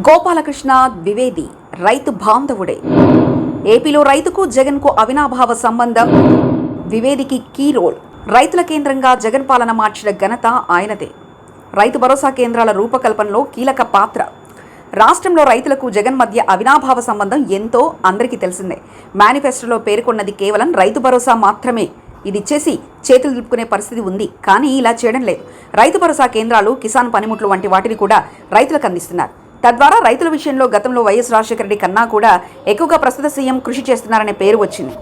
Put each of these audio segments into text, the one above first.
గోపాలకృష్ణ ద్వివేది రైతు బాంధవుడే. ఏపీలో రైతుకు జగన్కు అవినాభావ సంబంధం. ద్వివేదికి కీ రోల్. రైతుల కేంద్రంగా జగన్ పాలన మార్చిన ఘనత ఆయనదే. రైతు భరోసా కేంద్రాల రూపకల్పనలో కీలక పాత్ర. రాష్ట్రంలో రైతులకు జగన్ మధ్య అవినాభావ సంబంధం ఎంతో అందరికీ తెలిసిందే. మేనిఫెస్టోలో పేర్కొన్నది కేవలం రైతు భరోసా మాత్రమే. ఇది ఇచ్చేసి చేతులు దులుపుకునే పరిస్థితి ఉంది. కానీ ఇలా చేయడం లేదు. రైతు భరోసా కేంద్రాలు, కిసాన్ పనిముట్లు వంటి వాటిని కూడా రైతులకు అందిస్తున్నారు. తద్వారా రైతుల విషయంలో గతంలో వైఎస్ రాజశేఖర రెడ్డి కన్నా కూడా ఎక్కువగా ప్రస్తుత సీఎం కృషి చేస్తున్నారనే పేరు వచ్చింది.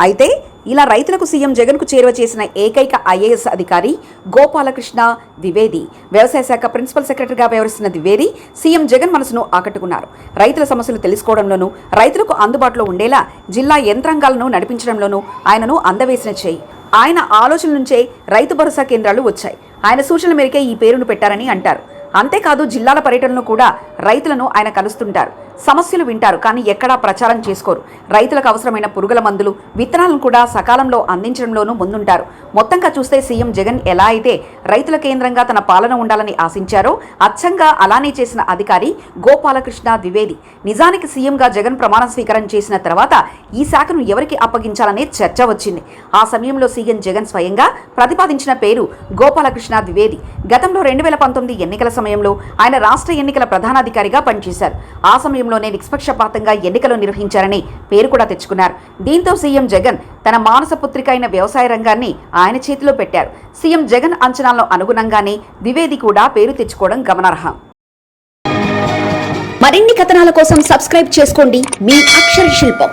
అయితే ఇలా రైతులకు సీఎం జగన్కు చేరువ చేసిన ఏకైక ఐఏఎస్ అధికారి గోపాలకృష్ణ ద్వివేది. వ్యవసాయ శాఖ ప్రిన్సిపల్ సెక్రటరీగా వ్యవహరిస్తున్న ద్వివేది సీఎం జగన్ మనసును ఆకట్టుకున్నారు. రైతుల సమస్యలు తెలుసుకోవడంలోనూ, రైతులకు అందుబాటులో ఉండేలా జిల్లా యంత్రాంగాలను నడిపించడంలోనూ ఆయనను అందవేసిన చేయి. ఆయన ఆలోచన నుంచే రైతు భరోసా కేంద్రాలు వచ్చాయి. ఆయన సూచనల మేరకే ఈ పేరును పెట్టారని అంటారు. అంతేకాదు, జిల్లాల పర్యటనలో కూడా రైతులను ఆయన కలుస్తుంటారు. సమస్యలు వింటారు, కానీ ఎక్కడా ప్రచారం చేసుకోరు. రైతులకు అవసరమైన పురుగుల మందులు, విత్తనాలను కూడా సకాలంలో అందించడంలోనూ ముందుంటారు. మొత్తంగా చూస్తే సీఎం జగన్ ఎలా అయితే రైతుల కేంద్రంగా తన పాలన ఉండాలని ఆశించారో అచ్చంగా అలానే చేసిన అధికారి గోపాలకృష్ణ ద్వివేది. నిజానికి సీఎంగా జగన్ ప్రమాణ స్వీకారం చేసిన తర్వాత ఈ శాఖను ఎవరికి అప్పగించాలనే చర్చ వచ్చింది. ఆ సమయంలో సీఎం జగన్ స్వయంగా ప్రతిపాదించిన పేరు గోపాలకృష్ణ ద్వివేది. గతంలో 2019 ఎన్నికల సమయంలో ఆయన రాష్ట్ర ఎన్నికల ప్రధానాధికారిగా పనిచేశారు. ఆ సమయంలోనే నిష్పక్షపాతంగా ఎన్నికలు నిర్వహించారని పేరు కూడా తెచ్చుకున్నారు. దీంతో సీఎం జగన్ తన మానస పుత్రిక అయిన వ్యవసాయ రంగాన్ని ఆయన చేతిలో పెట్టారు. సీఎం జగన్ అంచనాలకు అనుగుణంగానే ద్వివేది కూడా పేరు తెచ్చుకోవడం గమనార్హం. మరిన్ని కథనాల కోసం సబ్స్క్రైబ్ చేసుకోండి మీ అక్షర శిల్పం.